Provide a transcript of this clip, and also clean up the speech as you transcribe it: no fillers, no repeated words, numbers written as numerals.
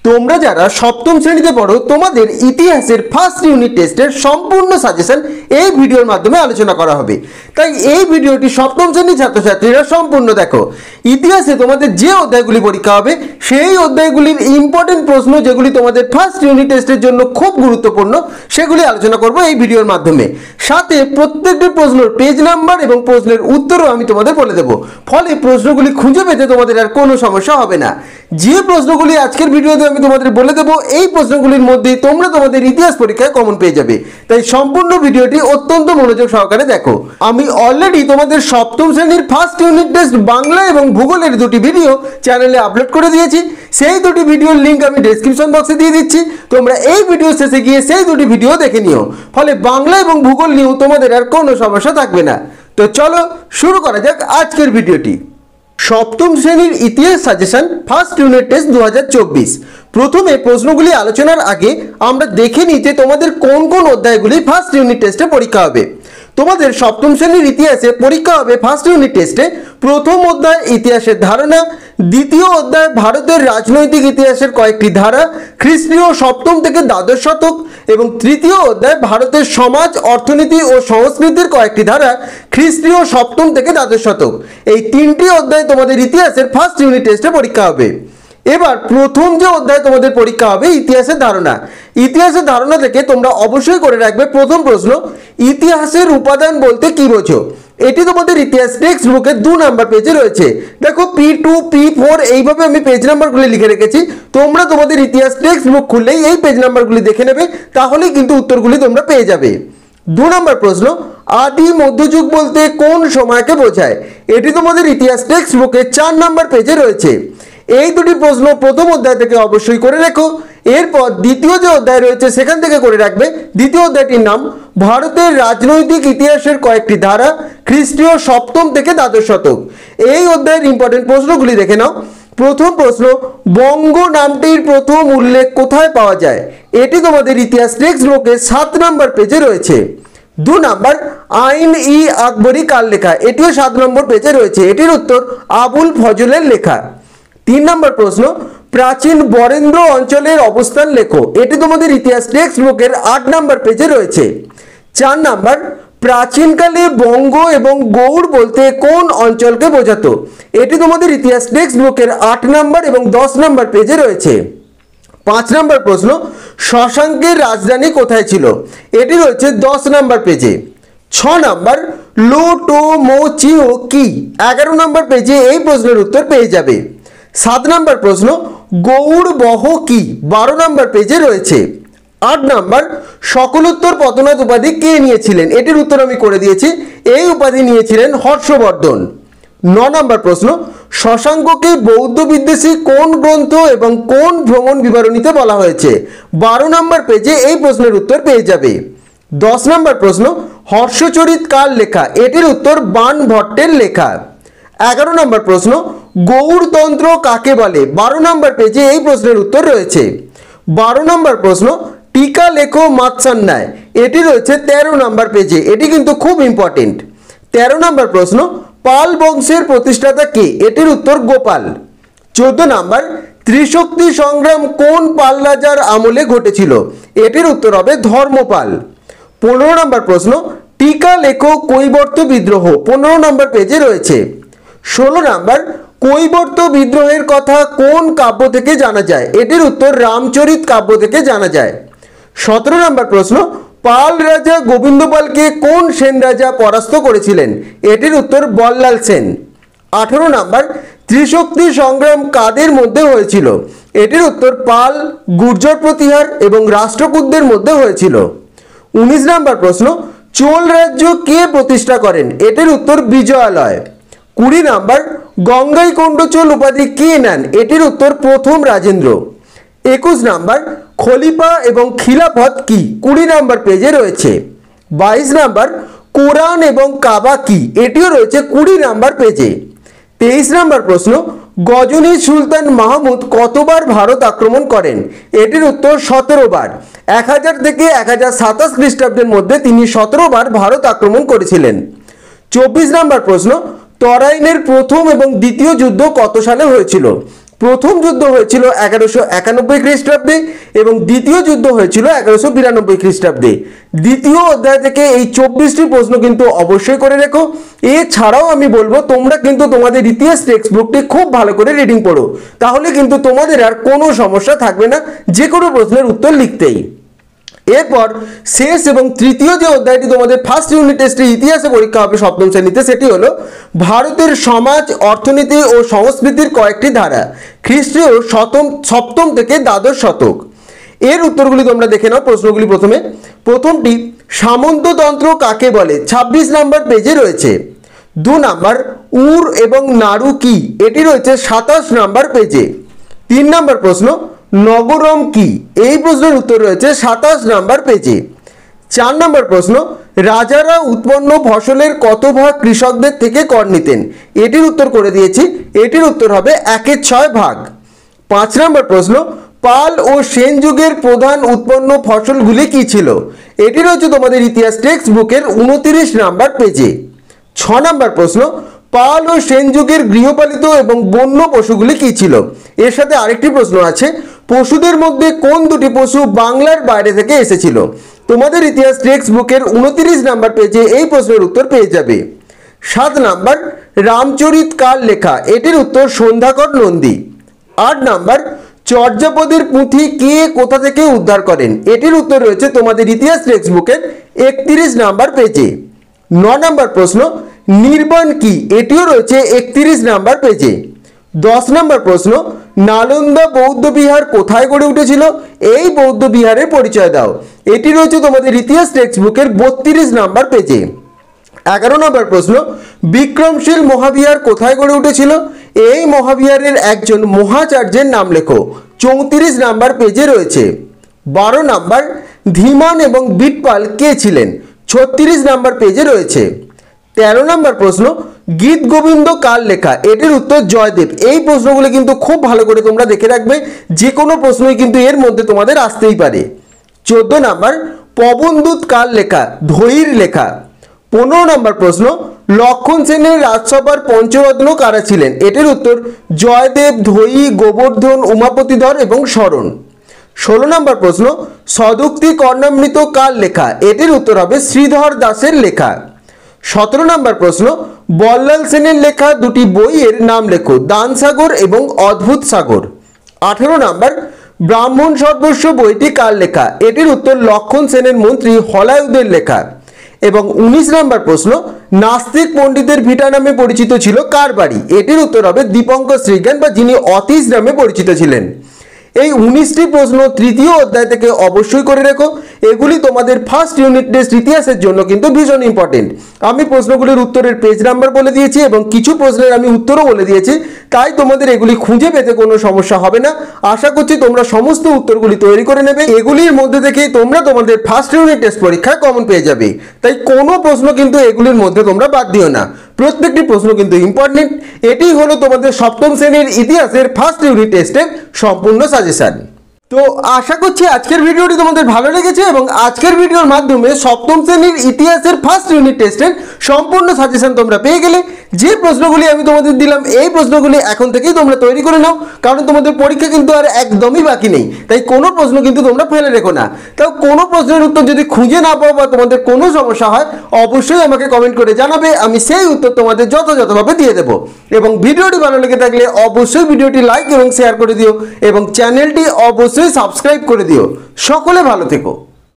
তোমরা যারা সপ্তম শ্রেণীতে পড়ো তোমাদের ইতিহাসের ফার্স্ট ইউনিট টেস্টের সম্পূর্ণ সাজেশন এই ভিডিওর মাধ্যমে আলোচনা করা হবে। তাই এই ভিডিওটি সপ্তম শ্রেণীর ছাত্রছাত্রীরা সম্পূর্ণ দেখো। ইতিহাসে তোমাদের যে অধ্যায়গুলি পরীক্ষা হবে সেই অধ্যায়গুলির ইম্পর্টেন্ট প্রশ্ন যেগুলি তোমাদের ফার্স্ট ইউনিট টেস্টের জন্য খুব গুরুত্বপূর্ণ সেগুলি আলোচনা করব এই ভিডিওর মাধ্যমে। সাথে প্রত্যেকটি প্রশ্নের পেজ নাম্বার এবং প্রশ্নের উত্তরও আমি তোমাদের বলে দেবো, ফলে প্রশ্নগুলি খুঁজে পেতে তোমাদের আর কোনো সমস্যা হবে না। যে প্রশ্নগুলি আজকের ভিডিওতে আমি তোমাদের বলে দেবো এই প্রশ্নগুলির মধ্যেই তোমরা তোমাদের ইতিহাস পরীক্ষায় কমন পেয়ে যাবে। তাই সম্পূর্ণ ভিডিওটি অত্যন্ত মনোযোগ সহকারে দেখো। আমি অলরেডি তোমাদের সপ্তম শ্রেণীর ফার্স্ট ইউনিট টেস্ট বাংলা এবং ভূগোলের দুটি ভিডিও চ্যানেলে আপলোড করে দিয়েছি। সেই দুটি ভিডিওর লিঙ্ক আমি ডেসক্রিপশন বক্সে দিয়ে দিচ্ছি, তোমরা এই ভিডিও শেষে গিয়ে সেই দুটি ভিডিও দেখে নিও, ফলে বাংলা এবং ভূগোল নিয়েও তোমাদের আর কোনো সমস্যা থাকবে না। তো চলো শুরু করা যাক আজকের ভিডিওটি। সপ্তম শ্রেণীর ইতিহাস সাজেশন ফার্স্ট ইউনিট টেস্ট 2024। প্রথমে প্রশ্নগুলি আলোচনার আগে আমরা দেখে নিই যে তোমাদের কোন কোন অধ্যায়গুলি ফার্স্ট ইউনিট টেস্টে পরীক্ষা হবে। তোমাদের সপ্তম শ্রেণীর ইতিহাসে পরীক্ষা হবে ফার্স্ট ইউনিট টেস্টে প্রথম অধ্যায় ইতিহাসের ধারণা, দ্বিতীয় অধ্যায় ভারতের রাজনৈতিক ইতিহাসের কয়েকটি ধারা খ্রিস্টীয় সপ্তম থেকে দ্বাদশ শতক, এবং তৃতীয় অধ্যায় ভারতের সমাজ, অর্থনীতি ও সংস্কৃতির কয়েকটি ধারা খ্রিস্টীয় সপ্তম থেকে দ্বাদশ শতক। এই তিনটি অধ্যায় তোমাদের ইতিহাসের ফার্স্ট ইউনিট টেস্টে পরীক্ষা হবে। এবার প্রথম যে অধ্যায় তোমাদের পরীক্ষা হবে ইতিহাসের ধারণা। ইতিহাসের ধারণা থেকে তোমরা অবশ্যই করে রাখবে প্রথম প্রশ্ন, ইতিহাসের উপাদান বলতে কি বোঝো? এটি তোমাদের ইতিহাস টেক্সট বুকে 2 নাম্বার পেজে রয়েছে। দেখো P2 P4 এইভাবে আমি পেজ নাম্বারগুলি লিখে রেখেছি, তোমরা তোমাদের ইতিহাস টেক্সট বুক খুললেই এই পেজ নাম্বারগুলি দেখে নেবে, তাহলেই কিন্তু উত্তরগুলি তোমরা পেয়ে যাবে। 2 নম্বর প্রশ্ন, আদি মধ্যযুগ বলতে কোন সময়কে বোঝায়? এটি তোমাদের ইতিহাস টেক্সট বুকে 4 নাম্বার পেজে রয়েছে। এই দুটি প্রশ্ন প্রথম অধ্যায় থেকে অবশ্যই করে রেখো। এরপর দ্বিতীয় যে অধ্যায় রয়েছে সেখান থেকে করে রাখবে। দ্বিতীয় অধ্যায়টির নাম ভারতের রাজনৈতিক ইতিহাসের কয়েকটি ধারা খ্রিস্টীয় সপ্তম থেকে দ্বাদশ শতক। এই অধ্যায়ের ইম্পর্টেন্ট প্রশ্নগুলি দেখে নাও। প্রথম প্রশ্ন, বঙ্গ নামটির প্রথম উল্লেখ কোথায় পাওয়া যায়? এটি তোমাদের ইতিহাস টেক্সট বুকে 7 নাম্বার পেজে রয়েছে। 2 নাম্বার, আইন ই আকবরী কার লেখা? এটিও 7 নম্বর পেজে রয়েছে। এটির উত্তর আবুল ফজলের লেখা। 3 নম্বর প্রশ্ন, প্রাচীন বরেন্দ্র অঞ্চলের অবস্থান লেখো। এটি তোমাদের ইতিহাস টেক্সট বুকের 8 নাম্বার পেজে রয়েছে। 4 নাম্বার, প্রাচীনকালে বঙ্গ এবং গৌড় বলতে কোন অঞ্চলকে বোঝাতো? এটি তোমাদের ইতিহাস টেক্সট বুকের 8 নাম্বার এবং 10 নাম্বার পেজে রয়েছে। 5 নম্বর প্রশ্ন, শশাঙ্কের রাজধানী কোথায় ছিল? এটি রয়েছে 10 নাম্বার পেজে। 6 নাম্বার, লো টো মো চিও কি? 11 নম্বর পেজে এই প্রশ্নের উত্তর পেয়ে যাবে। 7 নম্বর প্রশ্ন, গৌড় বহ কি? 12 নম্বর পেজে রয়েছে। 8 নাম্বার, সকলোত্তর পতনাথ উপাধি কে নিয়েছিলেন? এটির উত্তর আমি করে দিয়েছি, এই উপাধি নিয়েছিলেন হর্ষবর্ধন। 9 নম্বর প্রশ্ন, শশাঙ্ককে বৌদ্ধ বিদ্বেষী কোন গ্রন্থ এবং কোন ভ্রমণ বিবরণীতে বলা হয়েছে? 12 নম্বর পেজে এই প্রশ্নের উত্তর পেয়ে যাবে। 10 নম্বর প্রশ্ন, হর্ষচরিত কার লেখা? এটির উত্তর বাণ ভট্টের লেখা। 11 নম্বর প্রশ্ন, গৌড়তন্ত্র কাকে বলে? 12 নম্বর পেজে এই প্রশ্নের উত্তর রয়েছে। 12 নম্বর প্রশ্ন, টিকা লেখো মাৎসান্যায়। এটি রয়েছে 13 নম্বর পেজে। এটি কিন্তু খুব ইম্পর্টেন্ট। 13 নম্বর প্রশ্ন, পাল বংশের প্রতিষ্ঠাতা কে? এটির উত্তর গোপাল। 14 নাম্বার, ত্রিশক্তি সংগ্রাম কোন পাল রাজার আমলে ঘটেছিল? এটির উত্তর হবে ধর্মপাল। 15 নম্বর প্রশ্ন, টিকা লেখো কৈবর্ত বিদ্রোহ। 15 নম্বর পেজে রয়েছে। 16 নাম্বার, কৈবর্ত বিদ্রোহের কথা কোন কাব্য থেকে জানা যায়? এটির উত্তর রামচরিত কাব্য থেকে জানা যায়। 17 নম্বর প্রশ্ন, পাল রাজা গোবিন্দপালকে কোন সেন রাজা পরাস্ত করেছিলেন? এটির উত্তর বল্লাল সেন। 18 নাম্বার, ত্রিশক্তি সংগ্রাম কাদের মধ্যে হয়েছিল? এটির উত্তর পাল, গুর্জর প্রতিহার এবং রাষ্ট্রকূটদের মধ্যে হয়েছিল। 19 নাম্বার প্রশ্ন, চোল রাজ্য কে প্রতিষ্ঠা করেন? এটির উত্তর বিজয়ালয়। 20 নাম্বার, গঙ্গাইকোন্ড চোল উপাধি কে নেন? এটির উত্তর প্রথম রাজেন্দ্র। 21 নাম্বার, খলিফা এবং খিলাফত কি? 20 নাম্বার পেজে রয়েছে। 22 নাম্বার, কোরআন এবং কাবা কি? এটিও রয়েছে 20 নাম্বার পেজে। 23 নাম্বার প্রশ্ন, গজনী সুলতান মাহমুদ কতবার ভারত আক্রমণ করেন? এটির উত্তর 17 বার। 1000 থেকে 1027 খ্রিস্টাব্দের মধ্যে তিনি 17 বার ভারত আক্রমণ করেছিলেন। 24 নাম্বার প্রশ্ন, তরাইনের প্রথম এবং দ্বিতীয় যুদ্ধ কত সালে হয়েছিল? প্রথম যুদ্ধ হয়েছিল 1191 খ্রিস্টাব্দে এবং দ্বিতীয় যুদ্ধ হয়েছিল 1192 খ্রিস্টাব্দে। দ্বিতীয় অধ্যায় থেকে এই 24টি প্রশ্ন কিন্তু অবশ্যই করে রেখো। এছাড়াও আমি বলবো তোমরা কিন্তু তোমাদের ইতিহাস টেক্সট বুকটি খুব ভালো করে রিডিং পড়ো, তাহলে কিন্তু তোমাদের আর কোনো সমস্যা থাকবে না যে কোনো প্রশ্নের উত্তর লিখতেই। এরপর শেষ এবং তৃতীয় যে অধ্যায়টি তোমাদের ফার্স্ট ইউনিট টেস্টে ইতিহাসে পরীক্ষা হবে সপ্তম শ্রেণীতে, সেটি হলো ভারতের সমাজ, অর্থনীতি ও সংস্কৃতির কয়েকটি ধারা, খ্রিস্টীয় সপ্তম থেকে দ্বাদশ শতক। এর উত্তরগুলি তোমরা দেখে নাও। প্রশ্নগুলি প্রথমটি সামন্ততন্ত্র কাকে বলে, 26 নম্বর পেজে রয়েছে। 2 নাম্বার উর এবং নাড়ু কি, এটি রয়েছে 27 নম্বর পেজে। 3 নম্বর প্রশ্ন নগরম কি, এই প্রশ্নের উত্তর রয়েছে 27 নম্বর পেজে। 4 নম্বর প্রশ্ন রাজারা উৎপন্ন ফসলের কত ভাগ কৃষকদের থেকে কর নিতেন, এটির উত্তর করে দিয়েছি, এটির উত্তর হবে 1/6 ভাগ। 5 নম্বর প্রশ্ন পাল ও সেন যুগের প্রধান উৎপন্ন ফসলগুলি কি ছিল, এটি রয়েছে তোমাদের ইতিহাস টেক্সট বুকের 29 নম্বর পেজে। 6 নম্বর প্রশ্ন পাল ও সেন যুগের গৃহপালিত এবং বন্য পশুগুলি কি ছিল। এর সাথে আরেকটি প্রশ্ন আছে, পশুদের মধ্যে কোন দুটি পশু বাংলার বাইরে থেকে এসেছিল। তোমাদের ইতিহাস টেক্সট বুকের 29 নম্বর পেজে এই প্রশ্নের উত্তর পেয়ে যাবে। 7 নাম্বার রামচরিত কার লেখা, এটির উত্তর সন্ধ্যাকর নন্দী। 8 নাম্বার চর্যাপদের পুঁথি কে কোথা থেকে উদ্ধার করেন, এটির উত্তর রয়েছে তোমাদের ইতিহাস টেক্সট বুকের 31 নম্বর পেজে। 9 নম্বর প্রশ্ন নির্বাণ কি, এটিও রয়েছে 31 নম্বর পেজে। 10 নম্বর প্রশ্ন নালন্দা বৌদ্ধ বিহার কোথায় গড়ে উঠেছিল, এই বৌদ্ধ বিহারের পরিচয় দাও, এটি রয়েছে তোমাদের ইতিহাস টেক্সট বুকের 32 নম্বর পেজে। 11 নম্বর প্রশ্ন বিক্রমশীল মহাবিহার কোথায় গড়ে উঠেছিল, এই মহাবিহারের একজন মহাচার্যের নাম লেখো, 34 নম্বর পেজে রয়েছে। 12 নম্বর ধীমান এবং বিটপাল কে ছিলেন, 36 নম্বর পেজে রয়েছে। 13 নম্বর প্রশ্ন গীত গোবিন্দ কার লেখা, এটির উত্তর জয়দেব। এই প্রশ্নগুলো কিন্তু খুব ভালো করে তোমরা দেখে রাখবে, যে কোনো প্রশ্নই কিন্তু এর মধ্যে তোমাদের আসতেই পারে। 14 নম্বর পবনদূত কার লেখা, ধৈর লেখা। 15 নম্বর প্রশ্ন লক্ষণ সেনের রাজসভার পঞ্চরত্ন কারা ছিলেন, এটির উত্তর জয়দেব, ধৈ, গোবর্ধন, উমাপতিধর এবং শরণ। 16 নম্বর প্রশ্ন সদুক্তি কর্ণামৃত কার লেখা, এটির উত্তর হবে শ্রীধর দাসের লেখা। 17 নম্বর প্রশ্ন বল্লাল সেনের লেখা দুটি বইয়ের নাম লেখো, দানসাগর এবং অদ্ভুত সাগর। 18 নম্বর ব্রাহ্মণ সর্বস্ব বইটি কার লেখা, এটির উত্তর লক্ষণ সেনের মন্ত্রী হলায়ুদের লেখা। এবং 19 নম্বর প্রশ্ন নাস্তিক পণ্ডিতের ভিটা নামে পরিচিত ছিল কার বাড়ি, এটির উত্তর হবে দীপঙ্কর শ্রীজ্ঞান বা যিনি অতীশ নামে পরিচিত ছিলেন। এই 19টি প্রশ্ন তৃতীয় অধ্যায় থেকে অবশ্যই করে রেখো, এগুলি তোমাদের ফার্স্ট ইউনিট টেস্ট ইতিহাসের জন্য কিন্তু ভীষণ ইম্পর্টেন্ট। আমি প্রশ্নগুলির উত্তরের পেজ নাম্বার বলে দিয়েছি এবং কিছু প্রশ্নের আমি উত্তরও বলে দিয়েছি, তাই তোমাদের এগুলি খুঁজে পেতে কোনো সমস্যা হবে না। আশা করছি তোমরা সমস্ত উত্তরগুলি তৈরি করে নেবে, এগুলির মধ্যে থেকেই তোমরা তোমাদের ফার্স্ট ইউনিট টেস্ট পরীক্ষায় কমন পেয়ে যাবে। তাই কোনো প্রশ্ন কিন্তু এগুলির মধ্যে তোমরা বাদ দিও না, প্রত্যেকটি প্রশ্ন কিন্তু ইম্পর্টেন্ট। এটি হলো তোমাদের সপ্তম শ্রেণীর ইতিহাসের ফার্স্ট ইউনিট টেস্টের সম্পূর্ণ সাজেশন। তো আশা করছি আজকের ভিডিওটি তোমাদের ভালো লেগেছে এবং আজকের ভিডিওর মাধ্যমে সপ্তম শ্রেণীর ইতিহাসের ফার্স্ট ইউনিট টেস্টের সম্পূর্ণ সাজেশন তোমরা পেয়ে গেলে। যে প্রশ্নগুলি আমি তোমাদের দিলাম এই প্রশ্নগুলি এখন থেকেই তোমরা তৈরি করে নাও, কারণ তোমাদের পরীক্ষা কিন্তু আর একদমই বাকি নেই, তাই কোনো প্রশ্ন কিন্তু তোমরা ফেলে রেখো না। তাও কোনো প্রশ্নের উত্তর যদি খুঁজে না পাও বা তোমাদের কোনো সমস্যা হয় অবশ্যই আমাকে কমেন্ট করে জানাবে, আমি সেই উত্তর তোমাদের যথাযথভাবে দিয়ে দেবো। এবং ভিডিওটি ভালো লেগে থাকলে অবশ্যই ভিডিওটি লাইক এবং শেয়ার করে দিও এবং চ্যানেলটি অবশ্যই সাবস্ক্রাইব করে দিও। সকলে ভালো থেকো।